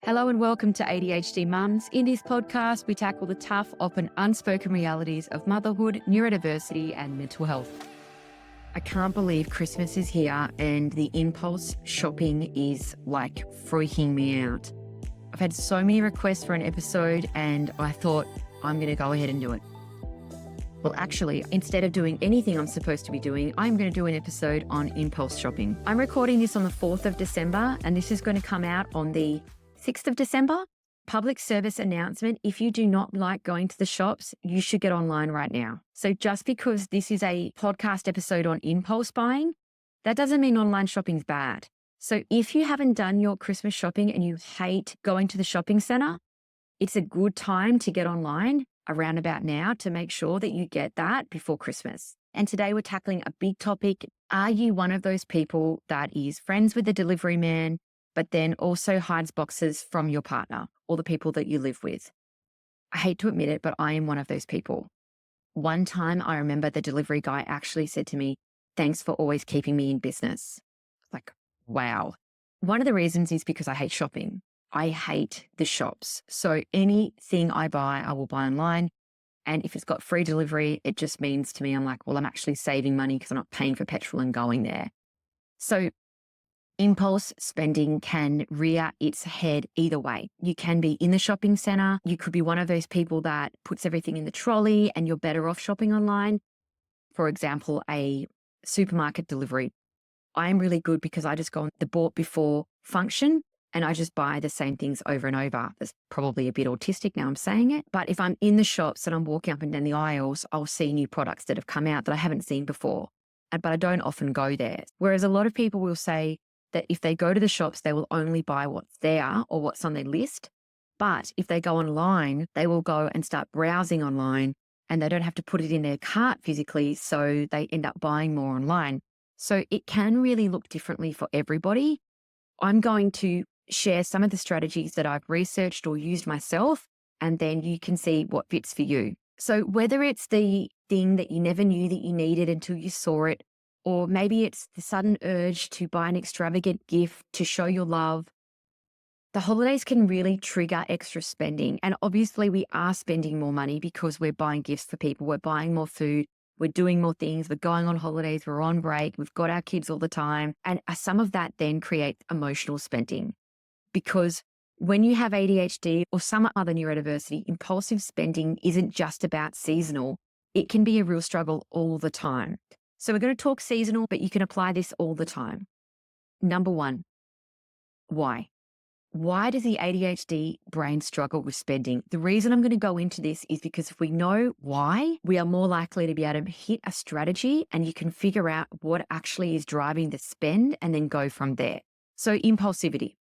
Hello and welcome to ADHD Mums. In this podcast, we tackle the tough, often unspoken realities of motherhood, neurodiversity, and mental health. I can't believe Christmas is here and the impulse shopping is like freaking me out. I've had so many requests for an episode and I thought I'm going to go ahead and do it. Well, actually, instead of doing anything I'm supposed to be doing, I'm going to do an episode on impulse shopping. I'm recording this on the 4th of December and this is going to come out on the 6th of December. Public service announcement. If you do not like going to the shops, you should get online right now. So just because this is a podcast episode on impulse buying, that doesn't mean online shopping's bad. So if you haven't done your Christmas shopping and you hate going to the shopping center, it's a good time to get online around about now to make sure that you get that before Christmas. And today we're tackling a big topic. Are you one of those people that is friends with the delivery man, but then also hides boxes from your partner or the people that you live with? I hate to admit it, but I am one of those people. One time I remember the delivery guy actually said to me, "Thanks for always keeping me in business." Like, wow. One of the reasons is because I hate shopping. I hate the shops. So anything I buy, I will buy online. And if it's got free delivery, it just means to me, I'm like, well, I'm actually saving money because I'm not paying for petrol and going there. So impulse spending can rear its head either way. You can be in the shopping center. You could be one of those people that puts everything in the trolley and you're better off shopping online. For example, a supermarket delivery. I'm really good because I just go on the bought before function and I just buy the same things over and over. That's probably a bit autistic now I'm saying it. But if I'm in the shops and I'm walking up and down the aisles, I'll see new products that have come out that I haven't seen before. But I don't often go there. Whereas a lot of people will say that if they go to the shops, they will only buy what's there or what's on their list. But if they go online, they will go and start browsing online and they don't have to put it in their cart physically. So they end up buying more online. So it can really look differently for everybody. I'm going to share some of the strategies that I've researched or used myself, and then you can see what fits for you. So whether it's the thing that you never knew that you needed until you saw it, or maybe it's the sudden urge to buy an extravagant gift to show your love, the holidays can really trigger extra spending. And obviously we are spending more money because we're buying gifts for people, we're buying more food, we're doing more things, we're going on holidays, we're on break, we've got our kids all the time. And some of that then creates emotional spending. Because when you have ADHD or some other neurodiversity, impulsive spending isn't just about seasonal. It can be a real struggle all the time. So we're going to talk seasonal, but you can apply this all the time. Number one, why? Why does the ADHD brain struggle with spending? The reason I'm going to go into this is because if we know why, we are more likely to be able to hit a strategy and you can figure out what actually is driving the spend and then go from there. So impulsivity.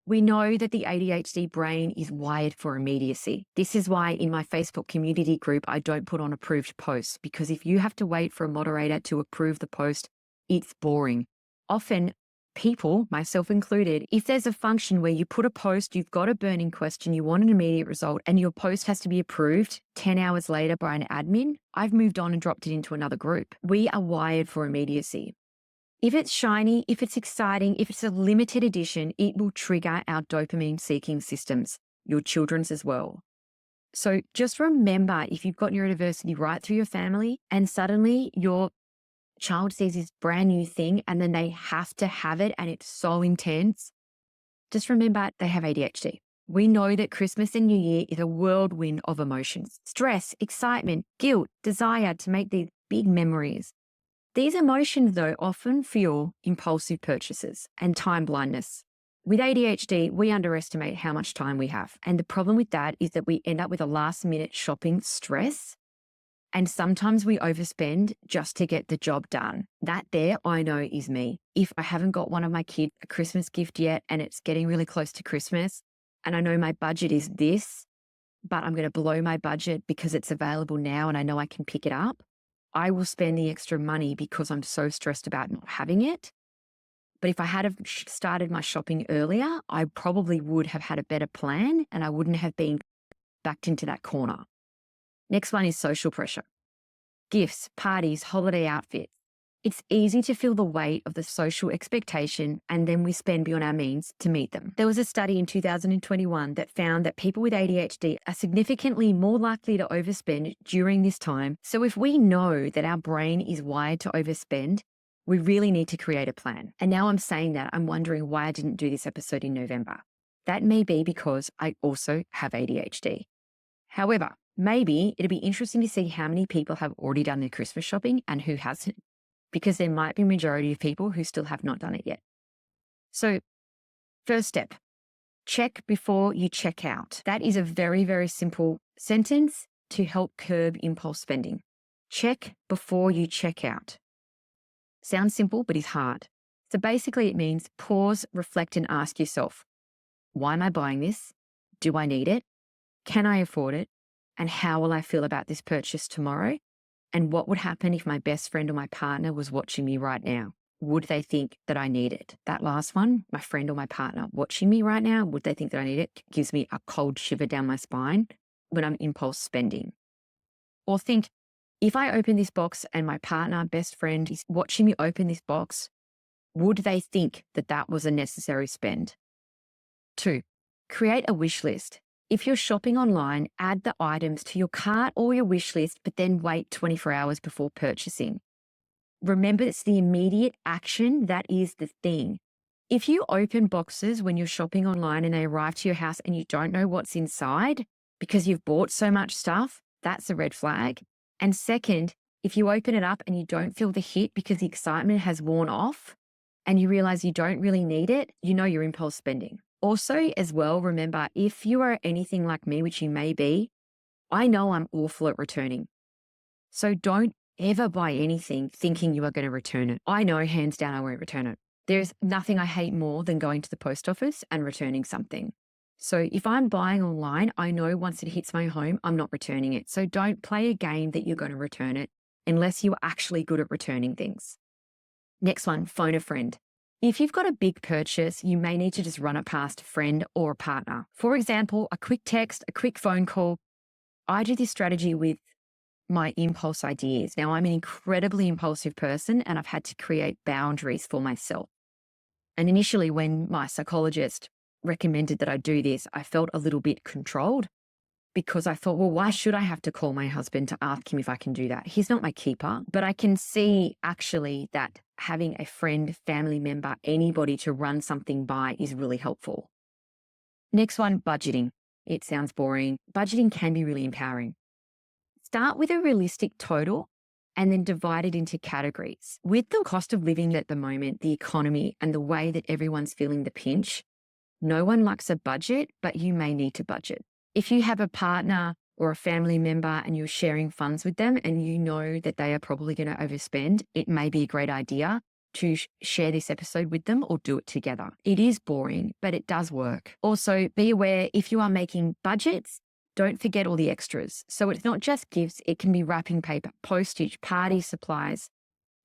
We know that the ADHD brain is wired for immediacy. This is why in my Facebook community group, I don't put on approved posts, because if you have to wait for a moderator to approve the post, it's boring. Often people, myself included, if there's a function where you put a post, you've got a burning question, you want an immediate result, and your post has to be approved 10 hours later by an admin, I've moved on and dropped it into another group. We are wired for immediacy. If it's shiny, if it's exciting, if it's a limited edition, it will trigger our dopamine-seeking systems, your children's as well. So just remember, if you've got neurodiversity right through your family and suddenly your child sees this brand new thing and then they have to have it and it's so intense, just remember they have ADHD. We know that Christmas and New Year is a whirlwind of emotions: stress, excitement, guilt, desire to make these big memories. These emotions, though, often fuel impulsive purchases and time blindness. With ADHD, we underestimate how much time we have. And the problem with that is that we end up with a last-minute shopping stress. And sometimes we overspend just to get the job done. That there, I know, is me. If I haven't got one of my kids a Christmas gift yet and it's getting really close to Christmas and I know my budget is this, but I'm going to blow my budget because it's available now and I know I can pick it up, I will spend the extra money because I'm so stressed about not having it. But if I had have started my shopping earlier, I probably would have had a better plan and I wouldn't have been backed into that corner. Next one is social pressure. Gifts, parties, holiday outfits. It's easy to feel the weight of the social expectation, and then we spend beyond our means to meet them. There was a study in 2021 that found that people with ADHD are significantly more likely to overspend during this time. So if we know that our brain is wired to overspend, we really need to create a plan. And now I'm saying that, I'm wondering why I didn't do this episode in November. That may be because I also have ADHD. However, maybe it'd be interesting to see how many people have already done their Christmas shopping and who hasn't, because there might be a majority of people who still have not done it yet. So first step, check before you check out. That is a very, very simple sentence to help curb impulse spending. Check before you check out. Sounds simple, but is hard. So basically it means pause, reflect, and ask yourself, why am I buying this? Do I need it? Can I afford it? And how will I feel about this purchase tomorrow? And what would happen if my best friend or my partner was watching me right now? Would they think that I need it? That last one, my friend or my partner watching me right now, would they think that I need it? Gives me a cold shiver down my spine when I'm impulse spending. Or think, if I open this box and my partner, best friend is watching me open this box, would they think that that was a necessary spend? 2, create a wish list. If you're shopping online, add the items to your cart or your wish list, but then wait 24 hours before purchasing. Remember, it's the immediate action that is the thing. If you open boxes when you're shopping online and they arrive to your house and you don't know what's inside because you've bought so much stuff, that's a red flag. And second, if you open it up and you don't feel the hit because the excitement has worn off and you realize you don't really need it, you know you're impulse spending. Also, as well, remember, if you are anything like me, which you may be, I know I'm awful at returning. So don't ever buy anything thinking you are going to return it. I know hands down I won't return it. There's nothing I hate more than going to the post office and returning something. So if I'm buying online, I know once it hits my home, I'm not returning it. So don't play a game that you're going to return it unless you're actually good at returning things. Next one, phone a friend. If you've got a big purchase, you may need to just run it past a friend or a partner. For example, a quick text, a quick phone call. I do this strategy with my impulse ideas. Now, I'm an incredibly impulsive person and I've had to create boundaries for myself. And initially, when my psychologist recommended that I do this, I felt a little bit controlled because I thought, well, why should I have to call my husband to ask him if I can do that? He's not my keeper. But I can see actually that having a friend, family member, anybody to run something by is really helpful. Next one, budgeting. It sounds boring. Budgeting can be really empowering. Start with a realistic total and then divide it into categories. With the cost of living at the moment, the economy, and the way that everyone's feeling the pinch, no one likes a budget, but you may need to budget. If you have a partner or a family member and you're sharing funds with them and you know that they are probably going to overspend, it may be a great idea to share this episode with them or do it together. It is boring, but it does work. Also, be aware if you are making budgets, don't forget all the extras. So it's not just gifts, it can be wrapping paper, postage, party supplies,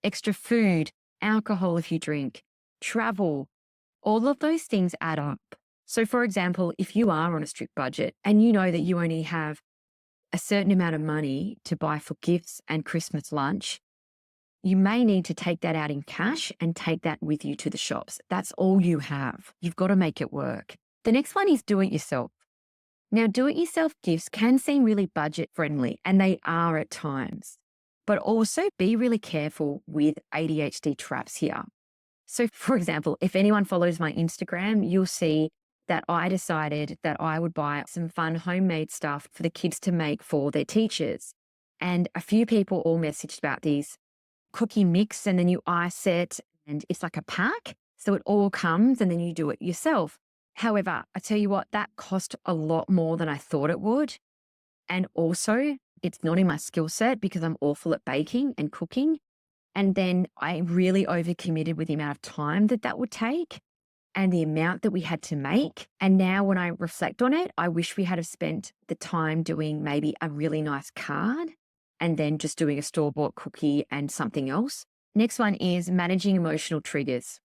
extra food, alcohol if you drink, travel. All of those things add up. So for example, if you are on a strict budget and you know that you only have a certain amount of money to buy for gifts and Christmas lunch, you may need to take that out in cash and take that with you to the shops. That's all you have. You've got to make it work. The next one is do it yourself. Now, do it yourself gifts can seem really budget friendly, and they are at times, but also be really careful with ADHD traps here. So for example, if anyone follows my Instagram, you'll see that I decided that I would buy some fun homemade stuff for the kids to make for their teachers. And a few people all messaged about these cookie mix, and then you ice it and it's like a pack. So it all comes and then you do it yourself. However, I tell you what, that cost a lot more than I thought it would. And also it's not in my skill set because I'm awful at baking and cooking. And then I really overcommitted with the amount of time that that would take and the amount that we had to make. And now when I reflect on it, I wish we had have spent the time doing maybe a really nice card and then just doing a store-bought cookie and something else. Next one is managing emotional triggers.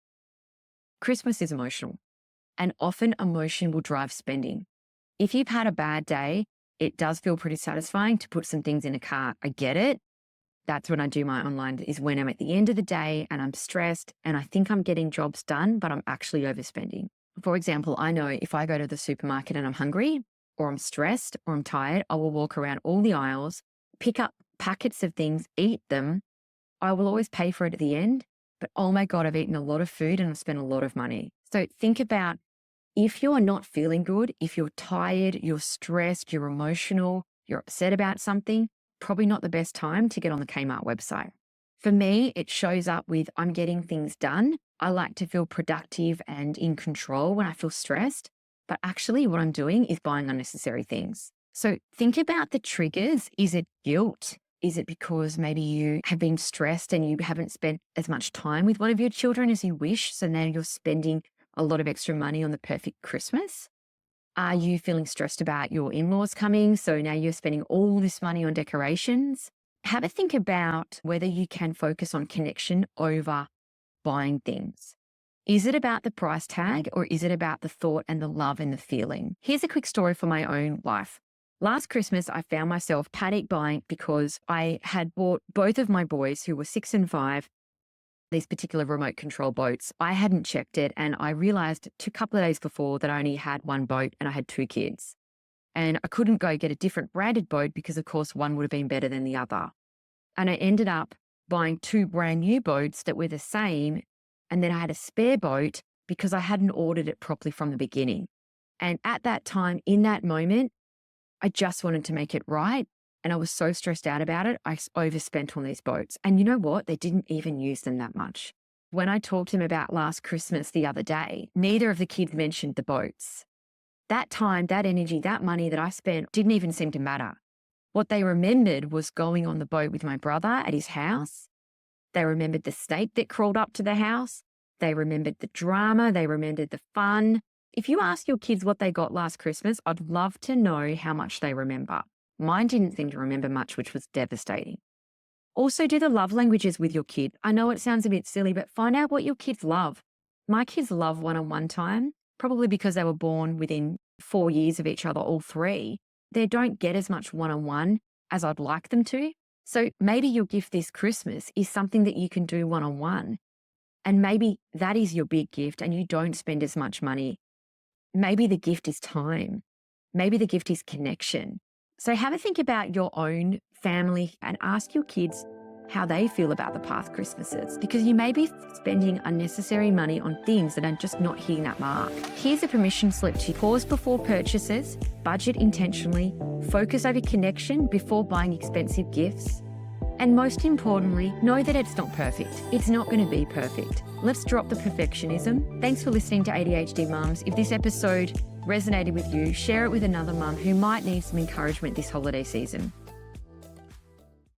Christmas is emotional, and often emotion will drive spending. If you've had a bad day, it does feel pretty satisfying to put some things in a cart. I get it. That's when I do my online, is when I'm at the end of the day and I'm stressed and I think I'm getting jobs done, but I'm actually overspending. For example, I know if I go to the supermarket and I'm hungry or I'm stressed or I'm tired, I will walk around all the aisles, pick up packets of things, eat them. I will always pay for it at the end, but oh my God, I've eaten a lot of food and I've spent a lot of money. So think about, if you're not feeling good, if you're tired, you're stressed, you're emotional, you're upset about something, probably not the best time to get on the Kmart website. For me, it shows up with, I'm getting things done. I like to feel productive and in control when I feel stressed, but actually what I'm doing is buying unnecessary things. So think about the triggers. Is it guilt? Is it because maybe you have been stressed and you haven't spent as much time with one of your children as you wish? So now you're spending a lot of extra money on the perfect Christmas? Are you feeling stressed about your in-laws coming? So now you're spending all this money on decorations? Have a think about whether you can focus on connection over buying things. Is it about the price tag or is it about the thought and the love and the feeling? Here's a quick story from my own life. Last Christmas, I found myself panic buying because I had bought both of my boys, who were 6 and 5, these particular remote control boats. I hadn't checked it, and I realized a couple of days before that I only had one boat and I had 2 kids. And I couldn't go get a different branded boat because, of course, one would have been better than the other. And I ended up buying 2 brand new boats that were the same. And then I had a spare boat because I hadn't ordered it properly from the beginning. And at that time, in that moment, I just wanted to make it right. And I was so stressed out about it, I overspent on these boats. And you know what? They didn't even use them that much. When I talked to him about last Christmas the other day, neither of the kids mentioned the boats. That time, that energy, that money that I spent didn't even seem to matter. What they remembered was going on the boat with my brother at his house. They remembered the snake that crawled up to the house. They remembered the drama. They remembered the fun. If you ask your kids what they got last Christmas, I'd love to know how much they remember. Mine didn't seem to remember much, which was devastating. Also, do the love languages with your kid. I know it sounds a bit silly, but find out what your kids love. My kids love one-on-one time, probably because they were born within 4 years of each other, all 3. They don't get as much one-on-one as I'd like them to. So maybe your gift this Christmas is something that you can do one-on-one. And maybe that is your big gift and you don't spend as much money. Maybe the gift is time. Maybe the gift is connection. So have a think about your own family and ask your kids how they feel about the past Christmases, because you may be spending unnecessary money on things that are just not hitting that mark. Here's a permission slip to pause before purchases, budget intentionally, focus over connection before buying expensive gifts. And most importantly, know that it's not perfect. It's not going to be perfect. Let's drop the perfectionism. Thanks for listening to ADHD Mums. If this episode resonated with you, share it with another mum who might need some encouragement this holiday season.